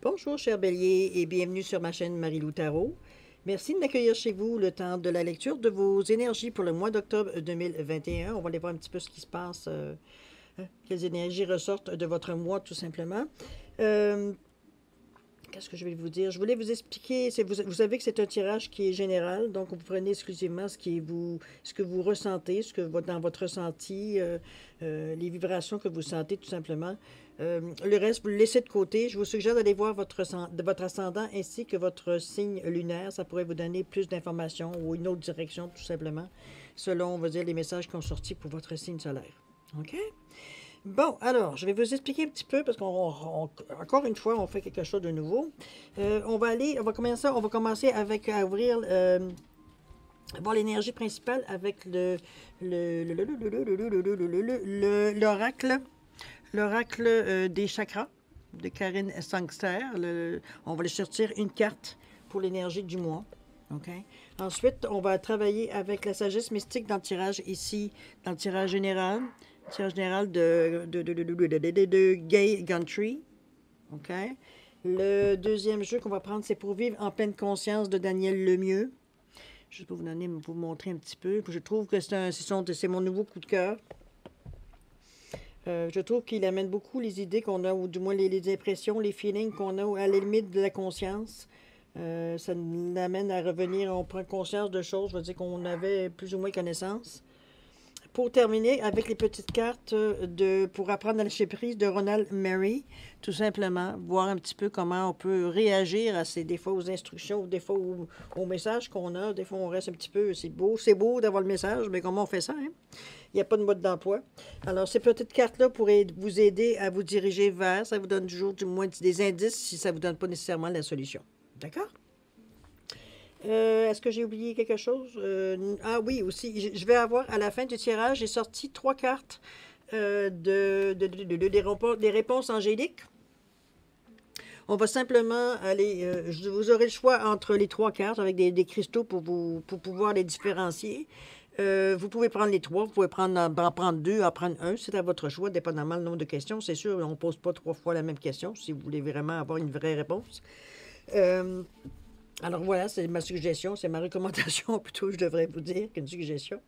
Bonjour, cher Bélier, et bienvenue sur ma chaîne Marie-Lou Tarot. Merci de m'accueillir chez vous le temps de la lecture de vos énergies pour le mois d'octobre 2021. On va aller voir un petit peu ce qui se passe, quelles énergies ressortent de votre mois, tout simplement. Qu'est-ce que je vais vous dire? Je voulais vous expliquer, vous savez que c'est un tirage qui est général, donc vous prenez exclusivement ce que vous ressentez, dans votre ressenti, les vibrations que vous sentez tout simplement. Le reste, vous le laissez de côté. Je vous suggère d'aller voir votre ascendant ainsi que votre signe lunaire. Ça pourrait vous donner plus d'informations ou une autre direction, tout simplement, selon, on va dire, les messages qui ont sorti pour votre signe solaire. OK? Bon, alors, je vais vous expliquer un petit peu, parce qu'encore une fois, on fait quelque chose de nouveau. On va commencer avec, à ouvrir, voir l'énergie principale avec l'oracle des chakras de Karine Sangster. On va lui sortir une carte pour l'énergie du mois. OK? Ensuite, on va travailler avec la sagesse mystique dans le tirage ici, dans le tirage général. Tirage général de Gay Gantry. OK? Le deuxième jeu qu'on va prendre, c'est Pour vivre en pleine conscience de Daniel Lemieux. Je vais vous montrer un petit peu. Je trouve que c'est mon nouveau coup de cœur. Je trouve qu'il amène beaucoup les idées qu'on a, ou du moins les impressions, les feelings qu'on a à la limite de la conscience. Ça nous amène à revenir, on prend conscience de choses, je veux dire qu'on avait plus ou moins connaissance. Pour terminer, avec les petites cartes pour apprendre à lâcher prise de Ronald Mary, tout simplement, voir un petit peu comment on peut réagir à des fois aux instructions, des fois aux messages qu'on a. Des fois, on reste un petit peu, c'est beau d'avoir le message, mais comment on fait ça, hein? Il n'y a pas de mode d'emploi. Alors, ces petites cartes-là pourraient vous aider à vous diriger vers, ça vous donne toujours du moins des indices si ça ne vous donne pas nécessairement la solution. D'accord? Est-ce que j'ai oublié quelque chose? Ah oui, aussi, je vais avoir, à la fin du tirage, j'ai sorti 3 cartes des réponses angéliques. On va simplement aller, vous aurez le choix entre les 3 cartes avec des cristaux pour pouvoir les différencier. Vous pouvez prendre les 3, vous pouvez en prendre 2, en prendre 1, c'est à votre choix, dépendamment du nombre de questions. C'est sûr, on ne pose pas 3 fois la même question si vous voulez vraiment avoir une vraie réponse. Alors voilà, c'est ma suggestion, c'est ma recommandation plutôt, je devrais vous dire, qu'une suggestion.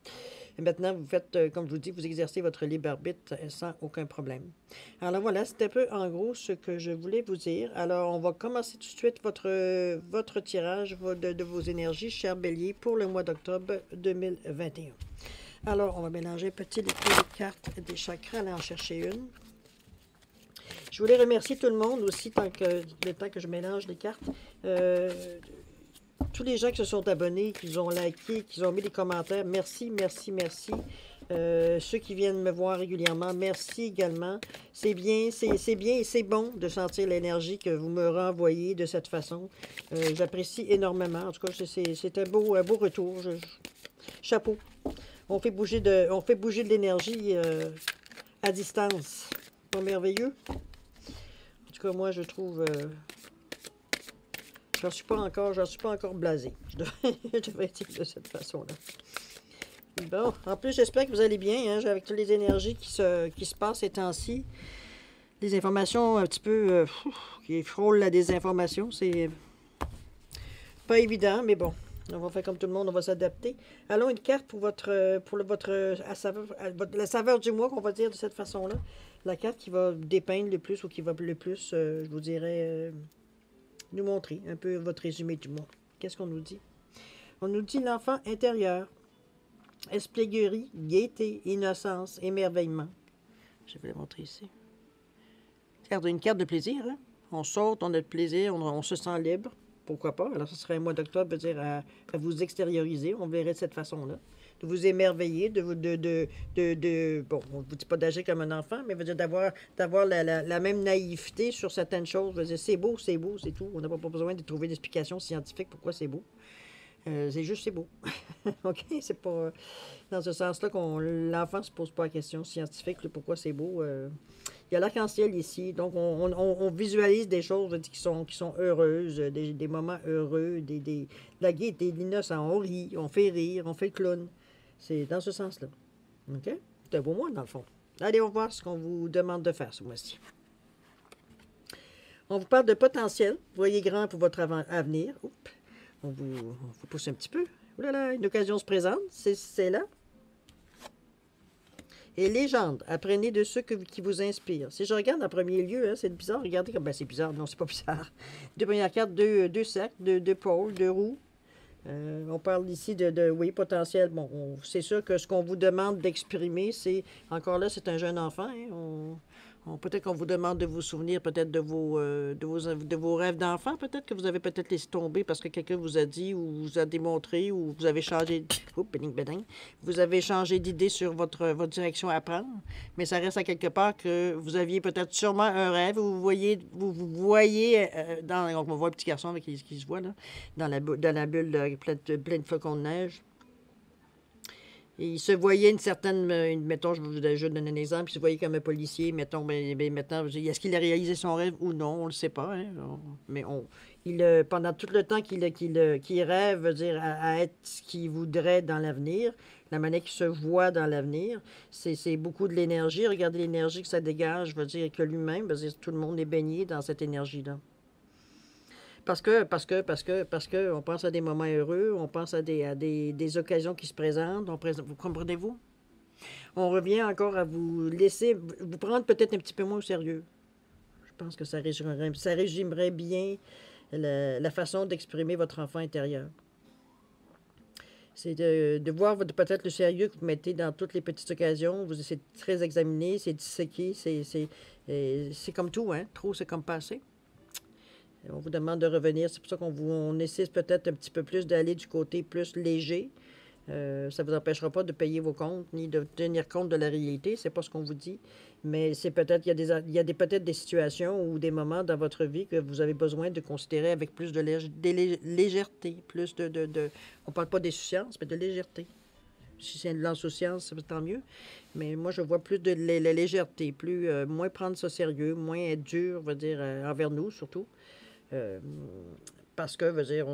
Et maintenant, vous faites, comme je vous dis, vous exercez votre libre arbitre sans aucun problème. Alors voilà, c'était un peu en gros ce que je voulais vous dire. Alors, on va commencer tout de suite votre tirage de vos énergies, cher Bélier, pour le mois d'octobre 2021. Alors, on va mélanger petit les cartes des chakras, aller en chercher une. Je voulais remercier tout le monde aussi, le temps que je mélange les cartes. Tous les gens qui se sont abonnés, qui ont liké, qui ont mis des commentaires, merci, merci, merci. Ceux qui viennent me voir régulièrement, merci également. C'est bien et c'est bon de sentir l'énergie que vous me renvoyez de cette façon. J'apprécie énormément. En tout cas, c'est un beau retour. Chapeau. On fait bouger de l'énergie à distance. Pas merveilleux? En tout cas, moi, je trouve... j'en suis pas encore blasé. Je devrais dire de cette façon-là. Bon, en plus, j'espère que vous allez bien, hein, avec toutes les énergies qui se passent ces temps-ci. Les informations un petit peu qui frôlent la désinformation, c'est pas évident, mais bon. On va faire comme tout le monde, on va s'adapter. Allons, une carte pour la saveur du mois, qu'on va dire de cette façon-là. La carte qui va dépeindre le plus ou qui va le plus, je vous dirais, nous montrer un peu votre résumé du mois. Qu'est-ce qu'on nous dit? On nous dit l'enfant intérieur. Espièglerie, gaieté, innocence, émerveillement. Je vais le montrer ici. Une carte de plaisir, hein? On saute, on a de plaisir, on se sent libre. Pourquoi pas? Alors, ce serait un mois d'octobre, veut dire à vous extérioriser. On verrait de cette façon-là. De vous émerveiller, bon, on ne vous dit pas d'agir comme un enfant, mais veut dire d'avoir la même naïveté sur certaines choses. Veut dire, c'est beau, c'est tout. On n'a pas besoin de trouver d'explication scientifique pourquoi c'est beau. C'est juste, c'est beau. OK? C'est pas dans ce sens-là l'enfant ne se pose pas la question scientifique, pourquoi c'est beau. Il y a l'arc-en-ciel ici, donc on visualise des choses qui sont heureuses, des moments heureux, de la gaieté, de l'innocence. On rit, on fait rire, on fait le clown. C'est dans ce sens-là. OK? C'est un beau mois, dans le fond. Allez, on va voir ce qu'on vous demande de faire ce mois-ci. On vous parle de potentiel. Voyez grand pour votre avenir. Oups. On vous pousse un petit peu. Ouh là là, une occasion se présente. C'est là. Et légende, apprenez de ceux qui vous inspirent. Si je regarde en premier lieu, hein, c'est bizarre, regardez comme... Ben, c'est bizarre, non, c'est pas bizarre. Deux premières cartes, deux cercles, deux pôles, deux roues. On parle ici oui, potentiel. Bon, c'est sûr que ce qu'on vous demande d'exprimer, c'est... Encore là, c'est un jeune enfant. Hein, peut-être qu'on vous demande de vous souvenir peut-être de vos rêves d'enfant, peut-être que vous avez peut-être laissé tomber parce que quelqu'un vous a dit ou vous a démontré ou vous avez changé... Vous avez changé d'idée sur votre direction à prendre, mais ça reste à quelque part que vous aviez peut-être sûrement un rêve où vous voyez on voit un petit garçon avec qui se voit là, dans la bulle pleine de flocons de neige. Il se voyait une certaine, mettons, je vais juste donner un exemple, il se voyait comme un policier, mettons, maintenant, est-ce qu'il a réalisé son rêve ou non, on ne le sait pas, hein, mais pendant tout le temps qu'il rêve, veut dire, à être ce qu'il voudrait dans l'avenir, la manière qu'il se voit dans l'avenir, c'est beaucoup de l'énergie, regardez l'énergie que ça dégage, veut dire que lui-même, veut dire, tout le monde est baigné dans cette énergie-là. Parce que on pense à des moments heureux, on pense à des occasions qui se présentent, vous comprenez-vous? On revient encore à vous laisser, vous prendre peut-être un petit peu moins au sérieux. Je pense que ça résumerait bien la façon d'exprimer votre enfant intérieur. C'est de voir peut-être le sérieux que vous mettez dans toutes les petites occasions. Vous essayez de très examiner, c'est disséquer, c'est comme tout, hein? Trop, c'est comme passer. On vous demande de revenir. C'est pour ça qu'on essaie peut-être un petit peu plus d'aller du côté plus léger. Ça ne vous empêchera pas de payer vos comptes ni de tenir compte de la réalité. C'est pas ce qu'on vous dit. Mais c'est peut-être, il y a peut-être des situations ou des moments dans votre vie que vous avez besoin de considérer avec plus de légèreté. Plus on ne parle pas d'insouciance, mais de légèreté. Si c'est de l'insouciance, c'est tant mieux. Mais moi, je vois plus de la légèreté, moins prendre ça sérieux, moins être dur, on va dire, envers nous surtout. Parce que, veut dire,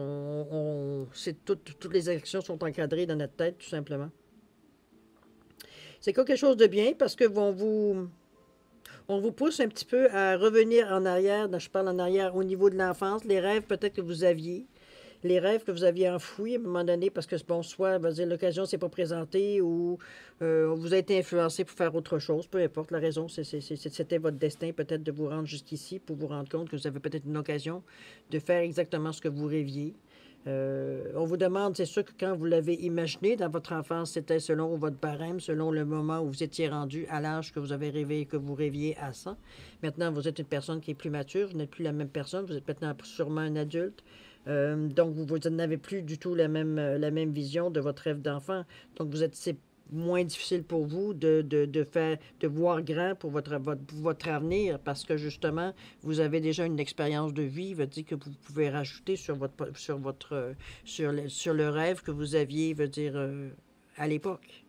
toutes les actions sont encadrées dans notre tête, tout simplement. C'est quelque chose de bien parce que on vous pousse un petit peu à revenir en arrière. Je parle en arrière au niveau de l'enfance, les rêves peut-être que vous aviez. Les rêves que vous aviez enfouis à un moment donné parce que, bon, soit l'occasion ne s'est pas présentée ou on vous a été influencé pour faire autre chose, peu importe la raison, c'était votre destin peut-être de vous rendre jusqu'ici pour vous rendre compte que vous avez peut-être une occasion de faire exactement ce que vous rêviez. On vous demande, c'est sûr que quand vous l'avez imaginé dans votre enfance, c'était selon votre barème, selon le moment où vous étiez rendu à l'âge que vous avez rêvé, que vous rêviez à ça. Maintenant, vous êtes une personne qui est plus mature, vous n'êtes plus la même personne, vous êtes maintenant sûrement un adulte. Donc, vous n'avez plus du tout la même vision de votre rêve d'enfant. Donc, c'est moins difficile pour vous de voir grand pour votre avenir parce que, justement, vous avez déjà une expérience de vie, veut dire que vous pouvez rajouter sur le rêve que vous aviez, veut dire, à l'époque.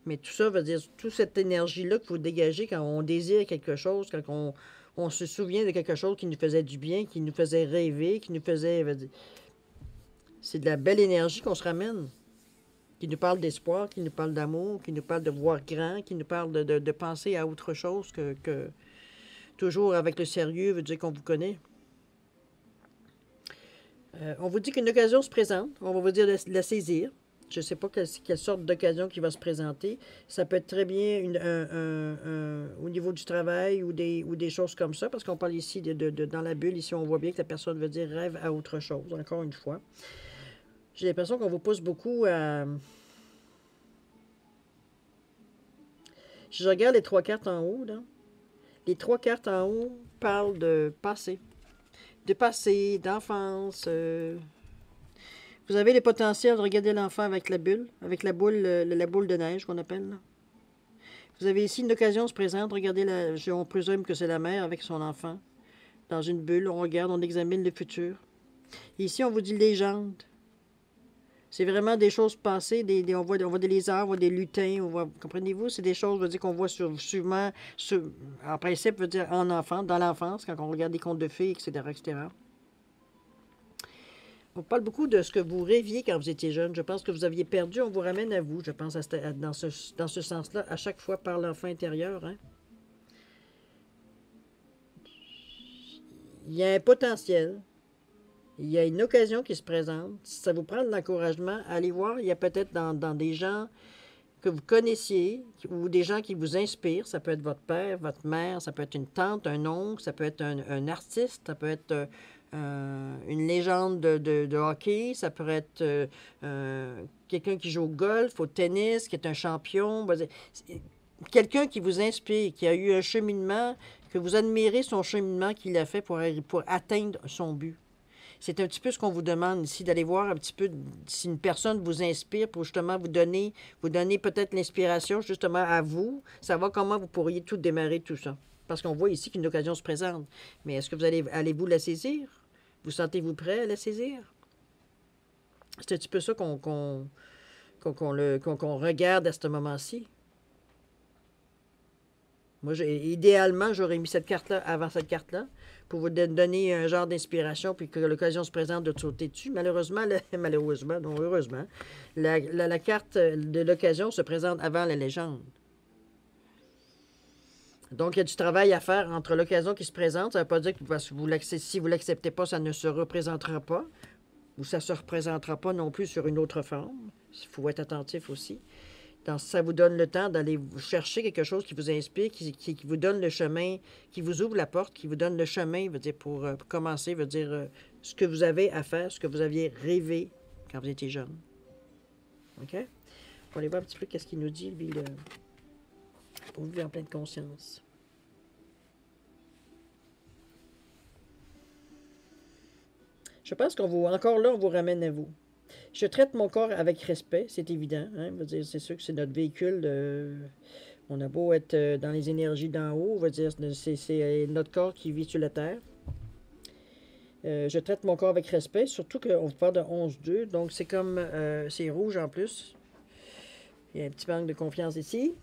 Mais tout ça veut dire, toute cette énergie-là que vous dégagez quand on désire quelque chose, quand on se souvient de quelque chose qui nous faisait du bien, qui nous faisait rêver, qui nous faisait... C'est de la belle énergie qu'on se ramène, qui nous parle d'espoir, qui nous parle d'amour, qui nous parle de voir grand, qui nous parle de penser à autre chose que toujours avec le sérieux, veut dire qu'on vous connaît. On vous dit qu'une occasion se présente, on va vous dire de la saisir. Je ne sais pas quelle sorte d'occasion qui va se présenter. Ça peut être très bien au niveau du travail ou des choses comme ça, parce qu'on parle ici dans la bulle, ici on voit bien que la personne veut dire rêve à autre chose, encore une fois. J'ai l'impression qu'on vous pousse beaucoup à... Si je regarde les 3 cartes en haut, là, les 3 cartes en haut parlent de passé. De passé, d'enfance... Vous avez le potentiel de regarder l'enfant avec la boule de neige qu'on appelle. Là. Vous avez ici une occasion se présente, regardez, on présume que c'est la mère avec son enfant. Dans une bulle, on regarde, on examine le futur. Et ici, on vous dit légende. C'est vraiment des choses passées, on voit des lézards, on voit des lutins, comprenez-vous? C'est des choses, veut dire qu'on voit souvent, en principe, veut dire dans l'enfance, quand on regarde des contes de fées, etc., etc. On parle beaucoup de ce que vous rêviez quand vous étiez jeune. Je pense que vous aviez perdu. On vous ramène à vous, je pense, dans ce sens-là, à chaque fois par l'enfant intérieur. Hein? il y a un potentiel, il y a une occasion qui se présente. Si ça vous prend de l'encouragement, allez voir, il y a peut-être dans des gens que vous connaissiez ou des gens qui vous inspirent. Ça peut être votre père, votre mère, ça peut être une tante, un oncle, ça peut être un artiste, ça peut être une légende de hockey, ça peut être quelqu'un qui joue au golf, au tennis, qui est un champion. Quelqu'un qui vous inspire, qui a eu un cheminement, que vous admirez son cheminement qu'il a fait pour atteindre son but. C'est un petit peu ce qu'on vous demande ici, d'aller voir un petit peu si une personne vous inspire pour justement vous donner peut-être l'inspiration justement à vous, savoir comment vous pourriez tout démarrer tout ça. Parce qu'on voit ici qu'une occasion se présente. Mais est-ce que allez-vous la saisir? Vous sentez-vous prêt à la saisir? C'est un petit peu ça qu'on regarde à ce moment-ci. Moi, idéalement, j'aurais mis cette carte-là avant cette carte-là pour vous donner un genre d'inspiration puis que l'occasion se présente de sauter dessus. Malheureusement, non, heureusement, la carte de l'occasion se présente avant la légende. Donc, il y a du travail à faire entre l'occasion qui se présente. Ça ne veut pas dire que si vous ne l'acceptez pas, ça ne se représentera pas ou ça ne se représentera pas non plus sur une autre forme. Il faut être attentif aussi. Donc, ça vous donne le temps d'aller chercher quelque chose qui vous inspire, qui vous donne le chemin, qui vous ouvre la porte, qui vous donne le chemin, veut dire, pour commencer, veut dire ce que vous avez à faire, ce que vous aviez rêvé quand vous étiez jeune. OK? On va aller voir un petit peu qu'est-ce qu'il nous dit, lui, pour vivre en pleine conscience. Je pense encore là, on vous ramène à vous. Je traite mon corps avec respect, c'est évident. Hein? C'est sûr que c'est notre véhicule. On a beau être dans les énergies d'en haut, c'est notre corps qui vit sur la terre. Je traite mon corps avec respect, surtout qu'on parle de 11-2, donc c'est comme, c'est rouge en plus. Il y a un petit manque de confiance ici.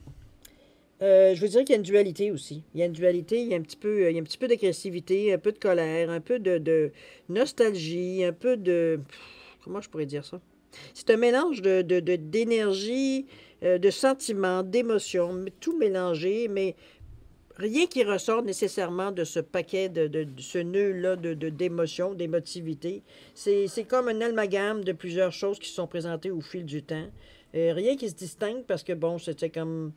Je veux dire qu'il y a une dualité aussi. Il y a une dualité, il y a un petit peu d'agressivité, un peu de colère, un peu de nostalgie, un peu de... Comment je pourrais dire ça? C'est un mélange d'énergie, de sentiments, d'émotions, tout mélangé, mais rien qui ressort nécessairement de ce paquet, de ce nœud-là d'émotions, d'émotivité. C'est comme un amalgame de plusieurs choses qui se sont présentées au fil du temps. Rien qui se distingue parce que, bon, c'était comme...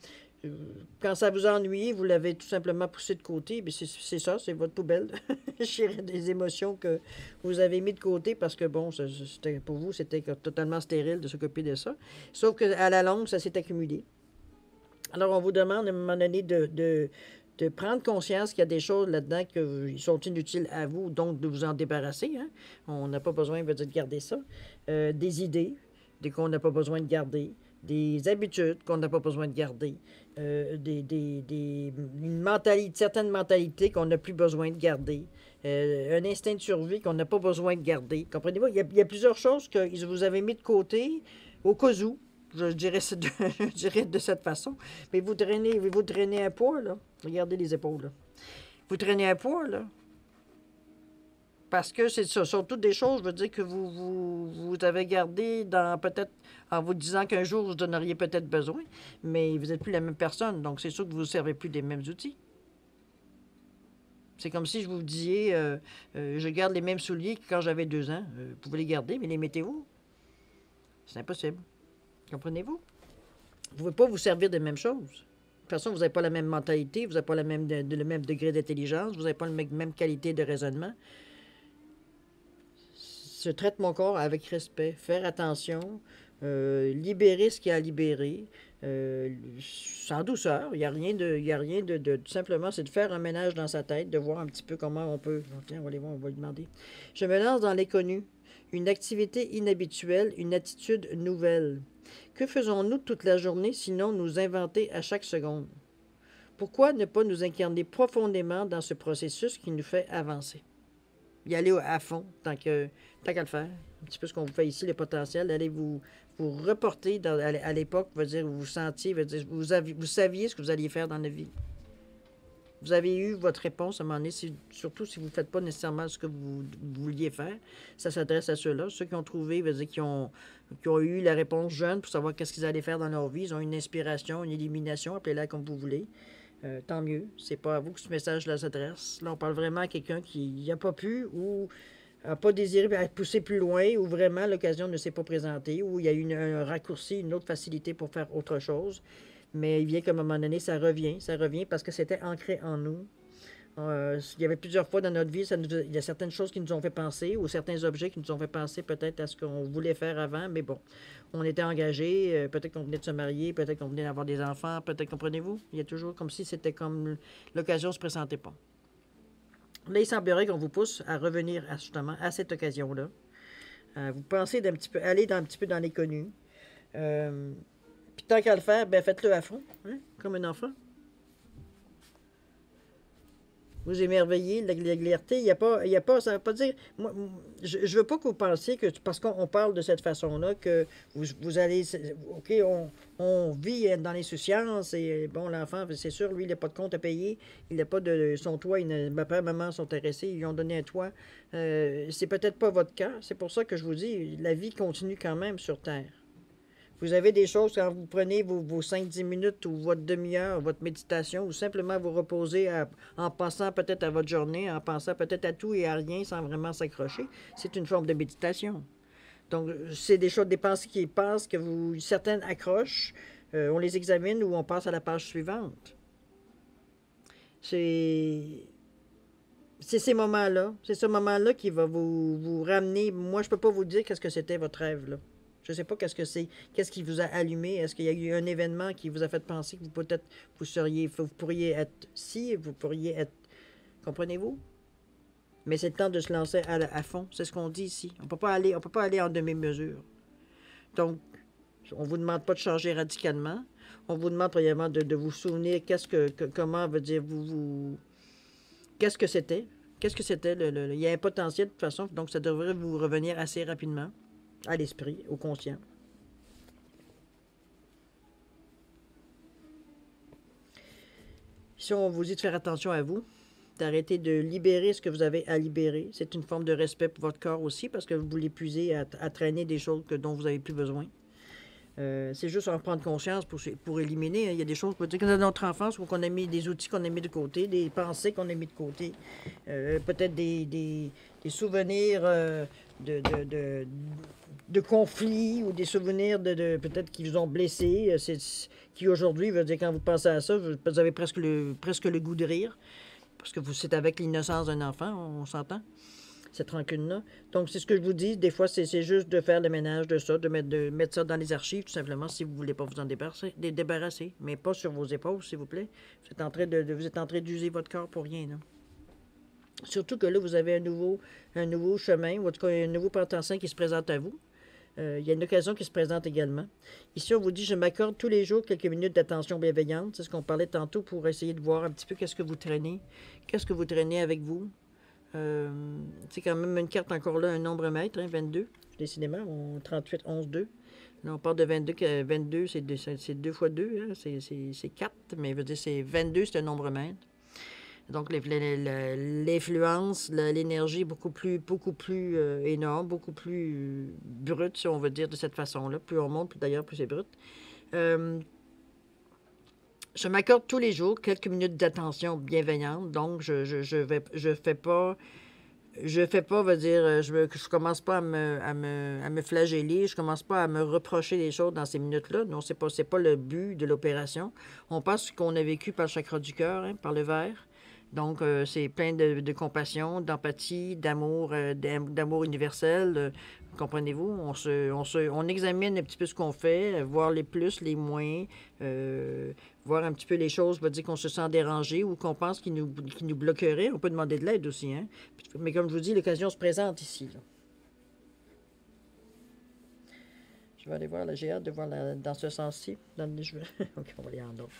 Quand ça vous ennuie, vous l'avez tout simplement poussé de côté. C'est ça, c'est votre poubelle. Des émotions que vous avez mis de côté parce que, bon, pour vous, c'était totalement stérile de s'occuper de ça. Sauf qu'à la longue, ça s'est accumulé. Alors, on vous demande à un moment donné de prendre conscience qu'il y a des choses là-dedans qui sont inutiles à vous, donc de vous en débarrasser. Hein? On n'a pas besoin, de garder ça. Des idées qu'on n'a pas besoin de garder. Des habitudes qu'on n'a pas besoin de garder, certaines mentalités qu'on n'a plus besoin de garder, un instinct de survie qu'on n'a pas besoin de garder. Comprenez-vous? Il y a plusieurs choses que vous avez mis de côté au cas où, je dirais de cette façon. Mais vous traînez un poids, là. Regardez les épaules, là. Vous traînez un poids, là. Parce que ce sont toutes des choses, je veux dire, que vous avez gardées peut-être en vous disant qu'un jour, vous donneriez peut-être besoin, mais vous n'êtes plus la même personne, donc c'est sûr que vous ne servez plus des mêmes outils. C'est comme si je vous disiez, je garde les mêmes souliers que quand j'avais 2 ans. Vous pouvez les garder, mais les mettez-vous. C'est impossible. Comprenez-vous? Vous ne pouvez pas vous servir des mêmes choses. De toute façon, vous n'avez pas la même mentalité, vous n'avez pas le même degré d'intelligence, vous n'avez pas la même qualité de raisonnement. Je traite mon corps avec respect, faire attention, libérer ce qu'il y a à libérer, sans douceur. Il n'y a rien de tout simplement, c'est de faire un ménage dans sa tête, de voir un petit peu comment on peut... Tiens, on va aller voir, on va lui demander. Je me lance dans l'inconnu, une activité inhabituelle, une attitude nouvelle. Que faisons-nous toute la journée sinon nous inventer à chaque seconde? Pourquoi ne pas nous incarner profondément dans ce processus qui nous fait avancer? Y aller à fond, tant qu'à le faire. Un petit peu ce qu'on vous fait ici, le potentiel. Allez vous reporter à l'époque, veut dire, vous sentiez, veut dire, vous saviez ce que vous alliez faire dans la vie. Vous avez eu votre réponse à un moment donné, surtout si vous ne faites pas nécessairement ce que vous vouliez faire. Ça s'adresse à ceux-là, ceux qui ont trouvé, veut dire, qui ont eu la réponse jeune pour savoir qu'est-ce qu'ils allaient faire dans leur vie. Ils ont une inspiration, une illumination, appelez-la comme vous voulez. Tant mieux. C'est pas à vous que ce message-là s'adresse. Là, on parle vraiment à quelqu'un qui n'a pas pu ou n'a pas désiré pousser plus loin, ou vraiment l'occasion ne s'est pas présentée, ou il y a eu un raccourci, une autre facilité pour faire autre chose. Mais il vient qu'à un moment donné, ça revient parce que c'était ancré en nous. Il y avait plusieurs fois dans notre vie, il y a certaines choses qui nous ont fait penser, ou certains objets qui nous ont fait penser peut-être à ce qu'on voulait faire avant, mais bon, on était engagés, peut-être qu'on venait de se marier, peut-être qu'on venait d'avoir des enfants, peut-être, comprenez-vous? Il y a toujours comme si c'était comme l'occasion ne se présentait pas. Là, il semblerait qu'on vous pousse à revenir justement à cette occasion-là. Vous pensez d'un petit peu, aller un petit peu dans l'inconnu. Puis tant qu'à le faire, ben faites-le à fond, hein, comme un enfant. Vous émerveillez, la clarté, il y a pas, ça ne veut pas dire, moi, je ne veux pas que vous pensiez que, parce qu'on parle de cette façon-là, que vous allez, OK, on vit dans l'insouciance, et bon, l'enfant, c'est sûr, lui, il n'a pas de compte à payer, il n'a pas de, son toit, papa, maman sont intéressés, ils lui ont donné un toit. C'est peut-être pas votre cas, c'est pour ça que je vous dis, la vie continue quand même sur Terre. Vous avez des choses, quand vous prenez vos 5-10 minutes ou votre demi-heure, votre méditation, ou simplement vous reposer en pensant peut-être à votre journée, en pensant peut-être à tout et à rien sans vraiment s'accrocher, c'est une forme de méditation. Donc, c'est des choses, des pensées qui passent, que certaines accrochent, on les examine ou on passe à la page suivante. C'est ces moments-là, c'est ce moment-là qui va vous ramener. Moi, je ne peux pas vous dire qu'est-ce que c'était votre rêve, là. Je ne sais pas qu'est-ce que c'est, qu'est-ce qui vous a allumé. Est-ce qu'il y a eu un événement qui vous a fait penser que peut-être vous pourriez être si, vous pourriez être, comprenez-vous? Mais c'est le temps de se lancer à fond. C'est ce qu'on dit ici. On peut pas aller en demi-mesure. Donc, on vous demande pas de changer radicalement. On vous demande premièrement de vous souvenir comment veut dire qu'est-ce que c'était. Qu'est-ce que c'était? Il y a un potentiel de toute façon, donc ça devrait vous revenir assez rapidement à l'esprit, au conscient. Si on vous dit de faire attention à vous, d'arrêter de libérer ce que vous avez à libérer, c'est une forme de respect pour votre corps aussi, parce que vous l'épuisez à traîner des choses dont vous n'avez plus besoin. C'est juste en prendre conscience pour éliminer. Hein. Il y a des choses, peut-être que dans notre enfance, où on a mis des outils qu'on a mis de côté, des pensées qu'on a mis de côté, peut-être des souvenirs de conflits ou des souvenirs peut-être qui vous ont blessé, qui aujourd'hui, veut dire quand vous pensez à ça, vous avez presque le goût de rire, parce que c'est avec l'innocence d'un enfant, on s'entend. Cette rancune-là. Donc, c'est ce que je vous dis. Des fois, c'est juste de faire le ménage de ça, de mettre ça dans les archives, tout simplement, si vous ne voulez pas vous en débarrasser. Mais pas sur vos épaules, s'il vous plaît. Vous êtes en train d'user votre corps pour rien, là. Surtout que là, vous avez un nouveau chemin, ou en tout cas, un nouveau pentansin qui se présente à vous. Il y a une occasion qui se présente également. Ici, on vous dit, je m'accorde tous les jours quelques minutes d'attention bienveillante. C'est ce qu'on parlait tantôt pour essayer de voir un petit peu qu'est-ce que vous traînez. Qu'est-ce que vous traînez avec vous. C'est quand même une carte encore là, un nombre maître, hein, 22, décidément, 38, 11, 2. Là, on parle de 22, 22 c'est 2 fois 2, hein, c'est 4, mais je veux dire, c'est 22, c'est un nombre maître. Donc, l'influence, l'énergie est beaucoup plus énorme, beaucoup plus brute, si on veut dire de cette façon-là. Plus on monte, d'ailleurs, plus c'est brut. Je m'accorde tous les jours quelques minutes d'attention bienveillante, donc je fais pas, veut dire, je commence pas à me flageller, je commence pas à me reprocher des choses dans ces minutes-là. Non, c'est pas le but de l'opération. On passe ce qu'on a vécu par le chakra du cœur, hein, par le verre. Donc, c'est plein de compassion, d'empathie, d'amour universel. Comprenez-vous? On examine un petit peu ce qu'on fait, voir les plus, les moins, voir un petit peu les choses, veut dire qu'on se sent dérangé ou qu'on pense qu'il nous bloquerait. On peut demander de l'aide aussi, hein? Mais comme je vous dis, l'occasion se présente ici, là. Je vais aller voir, là, j'ai hâte de voir dans ce sens-ci. OK, on va aller en autre.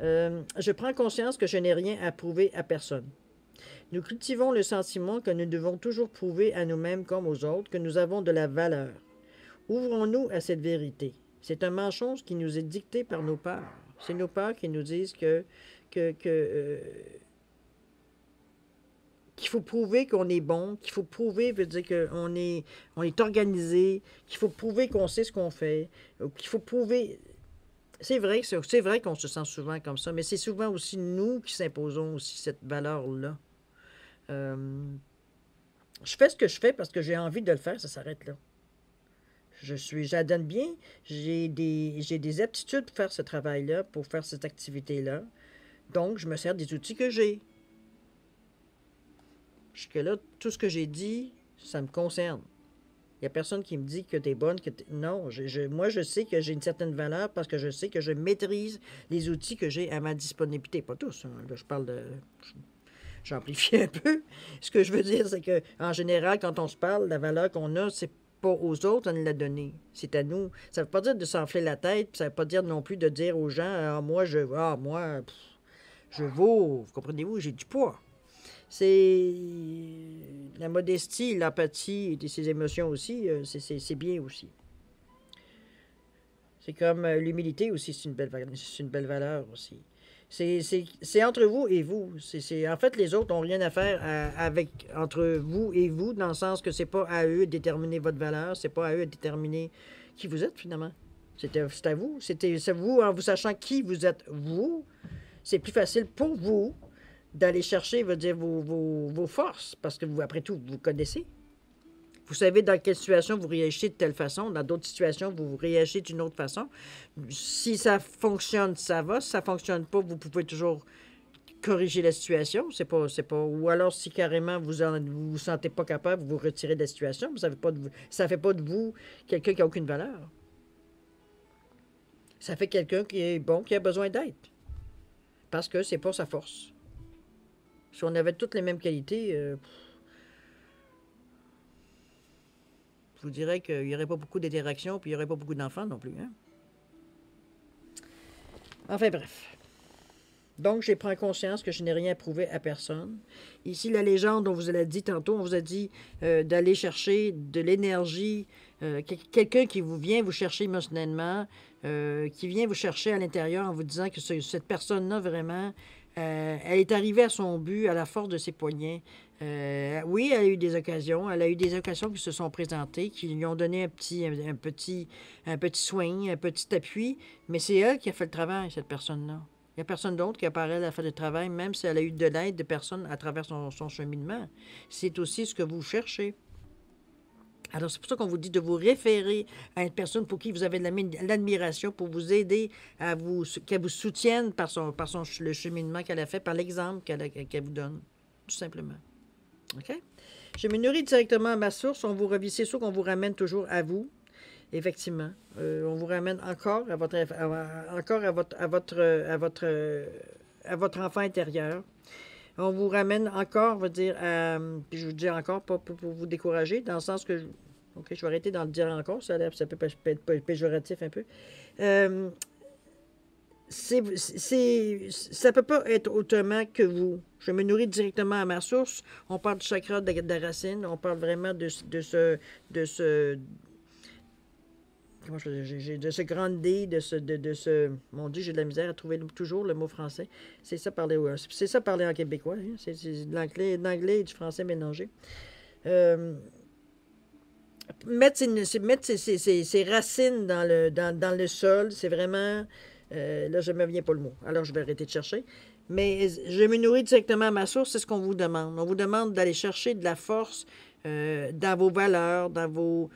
Je prends conscience que je n'ai rien à prouver à personne. Nous cultivons le sentiment que nous devons toujours prouver à nous-mêmes comme aux autres que nous avons de la valeur. Ouvrons-nous à cette vérité. C'est un mensonge qui nous est dicté par nos peurs. C'est nos peurs qui nous disent qu'il faut prouver qu'on est bon, qu'il faut prouver, veut dire qu'on est organisé, qu'il faut prouver qu'on sait ce qu'on fait, qu'il faut prouver. C'est vrai qu'on se sent souvent comme ça, mais c'est souvent aussi nous qui s'imposons aussi cette valeur-là. Euh, je fais ce que je fais parce que j'ai envie de le faire, ça s'arrête là. J'adonne bien, j'ai des aptitudes pour faire ce travail-là, pour faire cette activité-là. Donc, je me sers des outils que j'ai. Jusque-là, tout ce que j'ai dit, ça me concerne. Il n'y a personne qui me dit que tu es bonne, que non, moi, je sais que j'ai une certaine valeur parce que je sais que je maîtrise les outils que j'ai à ma disponibilité. Pas tous, hein. Là, je parle de... J'amplifie un peu. Ce que je veux dire, c'est que en général, quand on se parle, la valeur qu'on a, c'est pas aux autres à nous la donner. C'est à nous. Ça ne veut pas dire de s'enfler la tête, puis ça ne veut pas dire non plus de dire aux gens, moi, je vaux, comprenez-vous, j'ai du poids. C'est la modestie, l'empathie et ses émotions aussi, c'est bien aussi. C'est comme l'humilité aussi, c'est une belle valeur aussi. C'est entre vous et vous. En fait, les autres n'ont rien à faire entre vous et vous, dans le sens que c'est pas à eux de déterminer votre valeur, c'est pas à eux de déterminer qui vous êtes finalement. C'est à vous. C'est vous, en vous sachant qui vous êtes vous, c'est plus facile pour vous d'aller chercher, veut dire, vos forces, parce que vous, après tout, vous connaissez. Vous savez dans quelle situation vous réagissez de telle façon, dans d'autres situations, vous réagissez d'une autre façon. Si ça fonctionne, ça va. Si ça ne fonctionne pas, vous pouvez toujours corriger la situation. C'est pas, ou alors, si carrément vous vous sentez pas capable, vous vous retirez de la situation. Ça ne fait pas de vous quelqu'un qui n'a aucune valeur. Ça fait quelqu'un qui est bon, qui a besoin d'aide. Parce que c'est pas sa force. Si on avait toutes les mêmes qualités, je vous dirais qu'il n'y aurait pas beaucoup d'interactions, puis il n'y aurait pas beaucoup d'enfants non plus. Hein? Enfin bref. Donc, j'ai pris conscience que je n'ai rien à prouver à personne. Ici, la légende, on vous l'a dit tantôt, on vous a dit d'aller chercher de l'énergie, quelqu'un qui vient vous chercher émotionnellement, qui vient vous chercher à l'intérieur en vous disant que cette personne-là, vraiment, elle est arrivée à son but à la force de ses poignets. Oui, elle a eu des occasions. Elle a eu des occasions qui se sont présentées, qui lui ont donné un petit swing, un petit appui, mais c'est elle qui a fait le travail, cette personne-là. Il n'y a personne d'autre qui apparaît à la fin du travail, même si elle a eu de l'aide de personnes à travers son cheminement. C'est aussi ce que vous cherchez. Alors, c'est pour ça qu'on vous dit de vous référer à une personne pour qui vous avez de l'admiration, pour vous aider qu'elle vous soutienne par le cheminement qu'elle a fait, par l'exemple qu'elle vous donne, tout simplement. OK? Je me nourris directement à ma source. C'est sûr qu'on vous ramène toujours à vous. Effectivement. On vous ramène encore à votre enfant intérieur. On vous ramène encore, puis je vous dis encore, pas pour vous décourager, dans le sens que, OK, je vais arrêter d'en le dire encore, ça peut être péjoratif un peu. Ça peut pas être autrement que vous. Je me nourris directement à ma source. On parle du chakra de la racine, on parle vraiment de ce comment de ce grand D, de ce... Mon Dieu, j'ai de la misère à trouver toujours le mot français. C'est ça parler en québécois. Hein? C'est de l'anglais et du français mélangé. Mettre ses racines dans le sol, c'est vraiment... là, je ne me viens pas le mot. Alors, je vais arrêter de chercher. Mais je me nourris directement à ma source, c'est ce qu'on vous demande. On vous demande d'aller chercher de la force dans vos valeurs, dans vos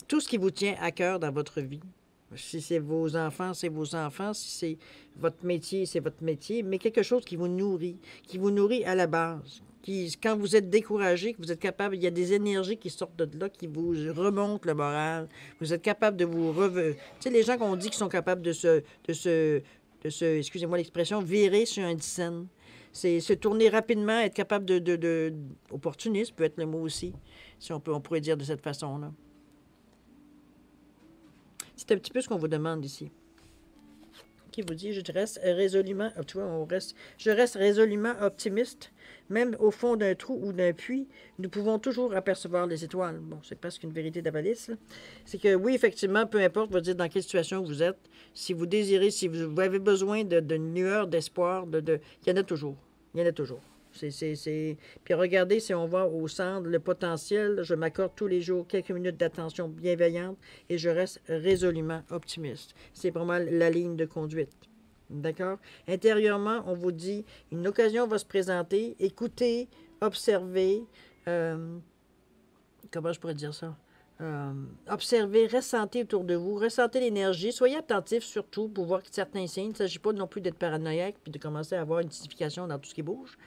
tout ce qui vous tient à cœur dans votre vie. Si c'est vos enfants, c'est vos enfants. Si c'est votre métier, c'est votre métier. Mais quelque chose qui vous nourrit à la base. Quand vous êtes découragé, que vous êtes capable, il y a des énergies qui sortent de là, qui vous remontent le moral. Vous êtes capable de vous tu sais, les gens qu'on dit qu'ils sont capables de se excusez-moi l'expression, virer sur un dixaine. C'est se tourner rapidement, être capable opportuniste peut être le mot aussi, si on pourrait dire de cette façon-là. C'est un petit peu ce qu'on vous demande ici. Qui vous dit, je reste résolument, je reste résolument optimiste. Même au fond d'un trou ou d'un puits, nous pouvons toujours apercevoir les étoiles. Bon, c'est presque une vérité d'Abalis. C'est que oui, effectivement, peu importe, vous dire dans quelle situation vous êtes, si vous désirez, si vous avez besoin d'une lueur d'espoir, il y en a toujours. Il y en a toujours. Puis regardez, si on va au centre, le potentiel, je m'accorde tous les jours quelques minutes d'attention bienveillante et je reste résolument optimiste. C'est pour moi la ligne de conduite. D'accord? Intérieurement, on vous dit, une occasion va se présenter, écoutez, observez, comment je pourrais dire ça? Observez, ressentez autour de vous, ressentez l'énergie, soyez attentifs surtout pour voir certains signes. Il ne s'agit pas non plus d'être paranoïaque puis de commencer à avoir une signification dans tout ce qui bouge.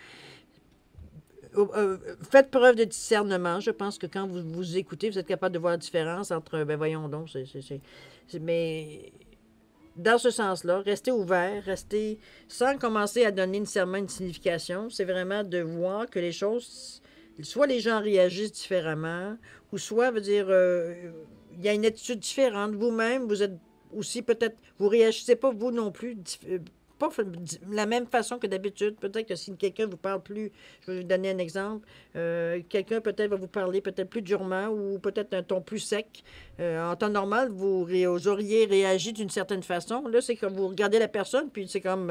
Faites preuve de discernement. Je pense que quand vous vous écoutez, vous êtes capable de voir la différence entre, ben voyons donc, mais dans ce sens-là, restez ouvert, restez sans commencer à donner nécessairement une signification. C'est vraiment de voir que les choses, soit les gens réagissent différemment, ou soit, veut dire, il y a une attitude différente. Vous-même, vous êtes aussi peut-être, vous réagissez pas vous non plus, pas la même façon que d'habitude. Peut-être que si quelqu'un vous parle plus, je vais vous donner un exemple, quelqu'un peut-être va vous parler peut-être plus durement ou peut-être un ton plus sec. En temps normal, vous auriez réagi d'une certaine façon. Là, c'est que vous regardez la personne, puis c'est comme...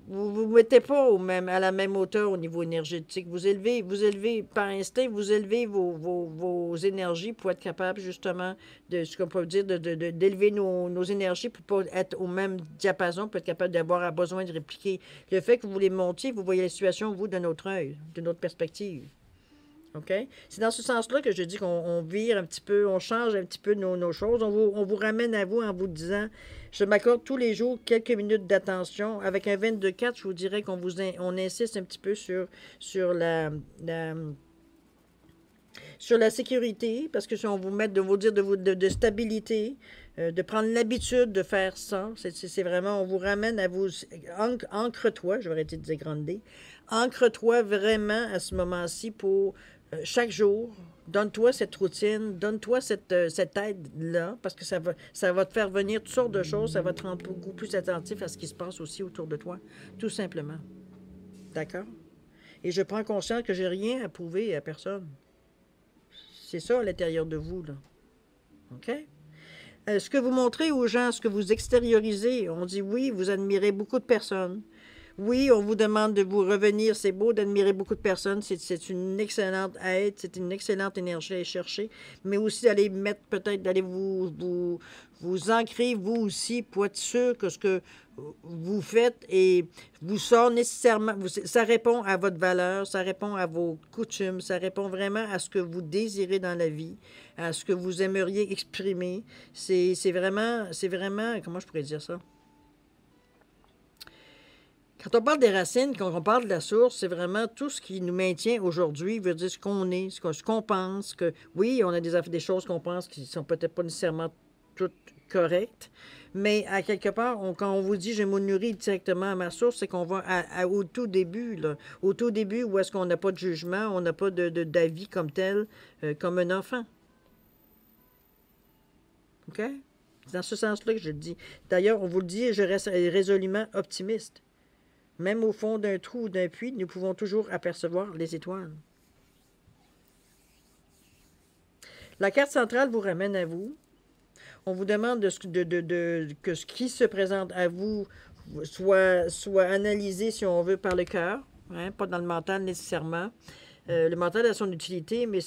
vous ne vous mettez pas à la même hauteur au niveau énergétique. Vous élevez par instinct, vous élevez vos énergies pour être capable justement de, ce qu'on peut dire, d'élever nos énergies pour pas être au même diapason, pour être capable d'avoir besoin de répliquer. Le fait que vous les montiez, vous voyez la situation, vous, de notre œil, de notre perspective. OK? C'est dans ce sens-là que je dis qu'on vire un petit peu, on change un petit peu nos choses. On vous ramène à vous en vous disant, je m'accorde tous les jours quelques minutes d'attention. Avec un 22-4, je vous dirais on insiste un petit peu sur la sécurité, parce que si on vous met de vous dire de stabilité, de prendre l'habitude de faire ça, c'est vraiment, on vous ramène à vous, ancre-toi, je vais arrêter de dire grande D, ancre-toi vraiment à ce moment-ci pour chaque jour, donne-toi cette routine, donne-toi cette aide-là, parce que ça va te faire venir toutes sortes de choses, ça va te rendre beaucoup plus attentif à ce qui se passe aussi autour de toi, tout simplement. D'accord? Et je prends conscience que j'ai rien à prouver à personne. C'est ça à l'intérieur de vous, là. OK? Ce que vous montrez aux gens, ce que vous extériorisez, on dit oui, vous admirez beaucoup de personnes. Oui, on vous demande de vous revenir. C'est beau d'admirer beaucoup de personnes. C'est une excellente aide. C'est une excellente énergie à aller chercher. Mais aussi d'aller mettre, peut-être, d'aller vous ancrer, vous aussi, pour être sûr que ce que vous faites et vous sort nécessairement. Ça répond à votre valeur, ça répond à vos coutumes, ça répond vraiment à ce que vous désirez dans la vie, à ce que vous aimeriez exprimer. C'est vraiment, comment je pourrais dire ça? Quand on parle des racines, quand on parle de la source, c'est vraiment tout ce qui nous maintient aujourd'hui, veut dire ce qu'on est, ce qu'on pense. Que oui, on a des choses qu'on pense qui sont peut-être pas nécessairement toutes correctes, mais à quelque part, quand on vous dit je me nourris directement à ma source, c'est qu'on va au tout début, là, au tout début où est-ce qu'on n'a pas de jugement, on n'a pas d'avis comme tel, comme un enfant. OK? C'est dans ce sens-là que je le dis. D'ailleurs, on vous le dit, je reste résolument optimiste. Même au fond d'un trou ou d'un puits, nous pouvons toujours apercevoir les étoiles. La carte centrale vous ramène à vous. On vous demande que ce qui se présente à vous soit analysé, si on veut, par le cœur, hein, pas dans le mental nécessairement. Le mental a son utilité, mais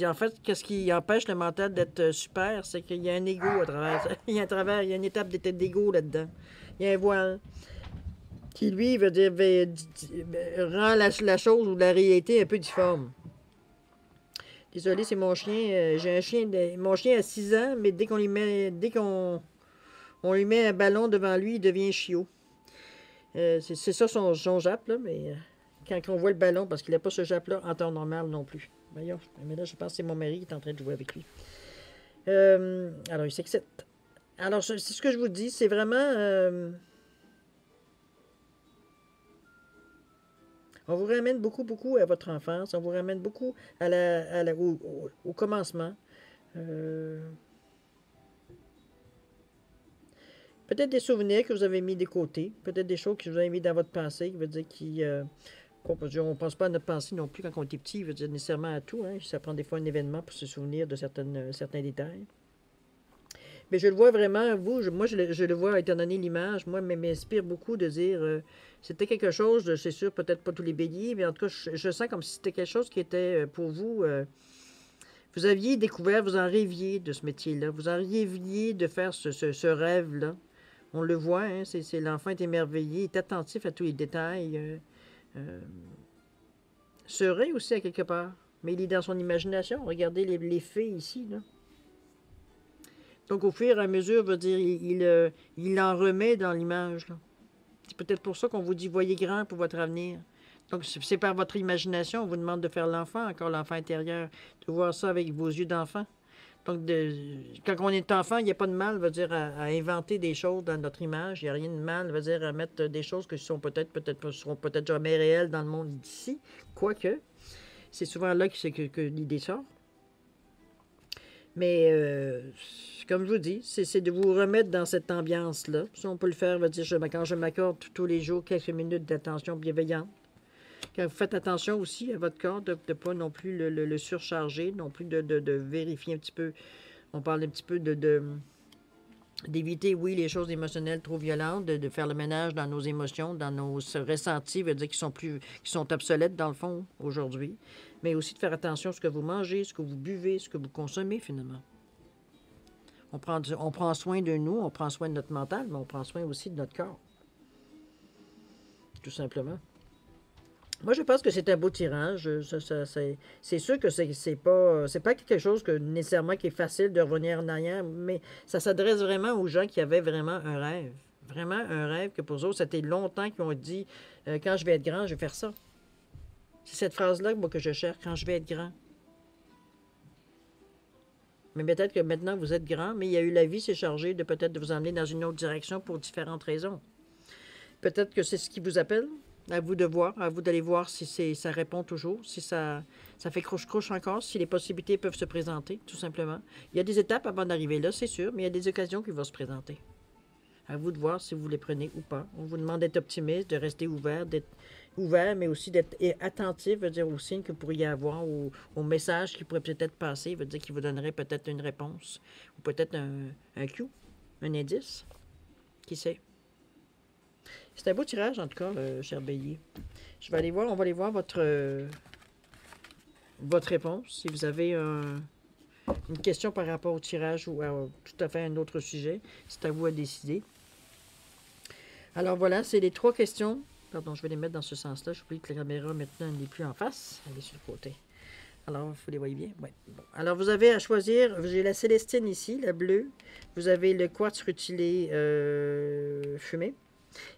en fait, qu'est-ce qui empêche le mental d'être super? C'est qu'il y a un ego à travers ça. Il y a une étape d'ego là-dedans. Il y a un voile qui, lui, veut dire, rend la chose ou la réalité un peu difforme. Désolé, c'est mon chien. J'ai un chien. Mon chien a 6 ans, mais dès qu'on lui met un ballon devant lui, il devient chiot. C'est ça son jappe, là, mais quand on voit le ballon, parce qu'il n'a pas ce jappe-là en temps normal non plus. Voyons, mais là, je pense que c'est mon mari qui est en train de jouer avec lui. Alors, il s'excite. Alors, c'est ce que je vous dis, c'est vraiment... on vous ramène beaucoup, beaucoup à votre enfance. On vous ramène beaucoup au commencement. Peut-être des souvenirs que vous avez mis de côté. Peut-être des choses que vous avez mis dans votre pensée, qui veut dire on ne pense pas à notre pensée non plus quand on était petit, veut dire nécessairement à tout. Hein. Ça prend des fois un événement pour se souvenir de certains détails. Mais je le vois vraiment, vous, moi je le vois étant donné l'image, moi, mais m'inspire beaucoup de dire, c'était quelque chose, c'est sûr, peut-être pas tous les béliers, mais en tout cas, je sens comme si c'était quelque chose qui était pour vous, vous aviez découvert, vous en rêviez de ce métier-là, vous en rêviez de faire ce rêve-là. On le voit, hein, l'enfant est émerveillé, il est attentif à tous les détails, serein aussi à quelque part, mais il est dans son imagination. Regardez les fées ici, là. Donc, au fur et à mesure, veut dire, il en remet dans l'image. C'est peut-être pour ça qu'on vous dit, voyez grand pour votre avenir. Donc, c'est par votre imagination, on vous demande de faire l'enfant, encore l'enfant intérieur, de voir ça avec vos yeux d'enfant. Donc, quand on est enfant, il n'y a pas de mal, veut dire, à inventer des choses dans notre image. Il n'y a rien de mal, veut dire, à mettre des choses qui sont seront peut-être jamais réelles dans le monde d'ici. Quoique, c'est souvent là que l'idée sort. Mais, comme je vous dis, c'est de vous remettre dans cette ambiance-là. Si on peut le faire, veut dire, quand je m'accorde tous les jours quelques minutes d'attention bienveillante. Quand vous faites attention aussi à votre corps, de ne pas non plus le surcharger, non plus de vérifier un petit peu. On parle un petit peu d'éviter, oui, les choses émotionnelles trop violentes, de faire le ménage dans nos émotions, dans nos ressentis, veut dire qui sont obsolètes dans le fond aujourd'hui. Mais aussi de faire attention à ce que vous mangez, ce que vous buvez, ce que vous consommez finalement. On prend soin de nous, on prend soin de notre mental, mais on prend soin aussi de notre corps. Tout simplement. Moi, je pense que c'est un beau tirage. C'est sûr que c'est pas quelque chose que nécessairement qui est facile de revenir en arrière, mais ça s'adresse vraiment aux gens qui avaient vraiment un rêve. Vraiment un rêve que pour eux, c'était longtemps qu'ils ont dit quand je vais être grand, je vais faire ça. C'est cette phrase-là moi, que je cherche, quand je vais être grand. Mais peut-être que maintenant vous êtes grand, mais il y a eu la vie s'est chargée de peut-être de vous emmener dans une autre direction pour différentes raisons. Peut-être que c'est ce qui vous appelle. À vous de voir, à vous d'aller voir si ça répond toujours, si ça fait croche-croche encore, si les possibilités peuvent se présenter, tout simplement. Il y a des étapes avant d'arriver là, c'est sûr, mais il y a des occasions qui vont se présenter. À vous de voir si vous les prenez ou pas. On vous demande d'être optimiste, de rester ouvert, mais aussi d'être attentif, veut dire aux signes que vous pourriez avoir, aux messages qui pourraient peut-être passer, veut dire qui vous donnerait peut-être une réponse, ou peut-être un cue, un indice. Qui sait? C'est un beau tirage, en tout cas, cher Bélier. On va aller voir votre réponse. Si vous avez une question par rapport au tirage ou à tout à fait un autre sujet, c'est à vous à décider. Alors voilà, c'est les 3 questions. Pardon, je vais les mettre dans ce sens-là. J'oublie que la caméra maintenant n'est plus en face. Elle est sur le côté. Alors, vous les voyez bien? Oui. Bon. Alors, vous avez à choisir, j'ai la Célestine ici, la bleue. Vous avez le quartz rutilé fumé.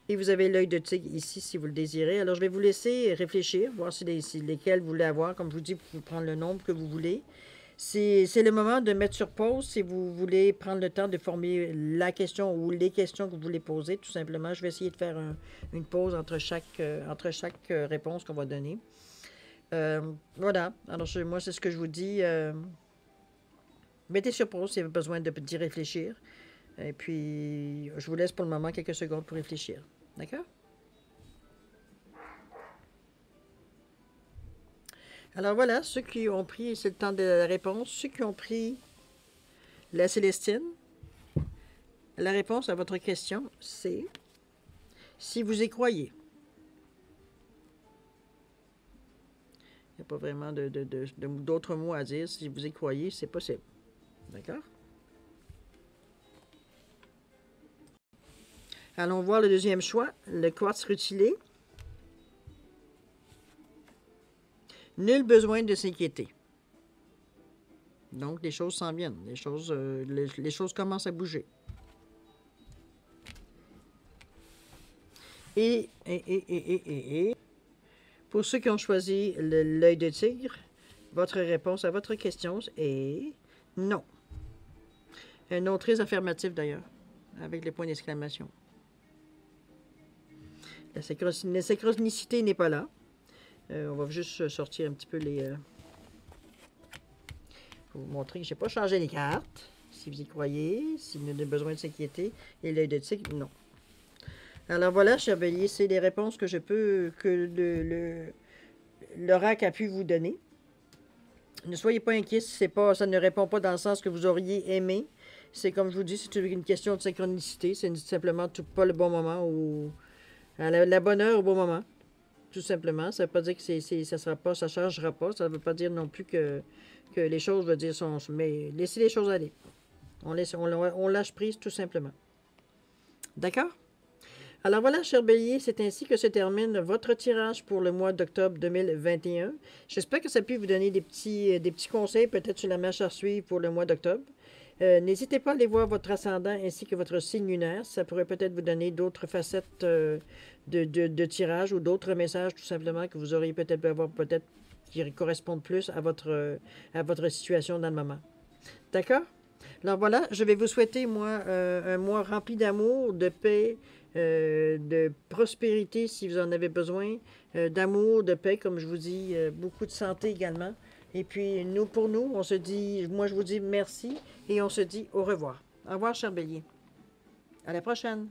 Et vous avez l'œil de tigre ici, si vous le désirez. Alors, je vais vous laisser réfléchir, voir si lesquels vous voulez avoir. Comme je vous dis, vous pouvez prendre le nombre que vous voulez. C'est le moment de mettre sur pause si vous voulez prendre le temps de former la question ou les questions que vous voulez poser. Tout simplement, je vais essayer de faire une pause entre chaque réponse qu'on va donner. Voilà. Alors, moi, c'est ce que je vous dis. Mettez sur pause si vous avez besoin d'y réfléchir. Et puis, je vous laisse pour le moment quelques secondes pour réfléchir. D'accord? Alors voilà, ceux qui ont pris, c'est le temps de la réponse, ceux qui ont pris la Célestine, la réponse à votre question, c'est si vous y croyez. Il n'y a pas vraiment d'autres mots à dire. Si vous y croyez, c'est possible. D'accord? Allons voir le deuxième choix, le quartz rutilé. Nul besoin de s'inquiéter. Donc, les choses s'en viennent. Les choses commencent à bouger. Et pour ceux qui ont choisi l'œil de tigre, votre réponse à votre question est non. Un non très affirmatif d'ailleurs, avec les points d'exclamation. La synchronicité n'est pas là. On va juste sortir un petit peu les... pour vous montrer que je n'ai pas changé les cartes. Si vous y croyez, si vous avez besoin de s'inquiéter. Et l'œil de tigre, non. Alors voilà, cher Bélier, c'est les réponses que l'oracle a pu vous donner. Ne soyez pas inquiets si ça ne répond pas dans le sens que vous auriez aimé. C'est comme je vous dis, c'est une question de synchronicité. C'est simplement pas le bon moment ou à la bonne heure au bon moment. Tout simplement. Ça ne veut pas dire que ça sera pas, ça ne changera pas. Ça ne veut pas dire non plus que les choses, je veux dire, sont. Mais laissez les choses aller. On lâche prise tout simplement. D'accord? Alors voilà, cher Bélier, c'est ainsi que se termine votre tirage pour le mois d'octobre 2021. J'espère que ça a pu vous donner des petits conseils, peut-être sur la marche à suivre pour le mois d'octobre. N'hésitez pas à aller voir votre ascendant ainsi que votre signe lunaire. Ça pourrait peut-être vous donner d'autres facettes de tirage ou d'autres messages tout simplement que vous auriez peut-être avoir peut-être qui correspondent plus à votre situation dans le moment. D'accord? Alors voilà, je vais vous souhaiter, moi, un mois rempli d'amour, de paix, de prospérité si vous en avez besoin, d'amour, de paix, comme je vous dis, beaucoup de santé également. Et puis, pour nous, on se dit, moi je vous dis merci et on se dit au revoir. Au revoir, cher Bélier. À la prochaine.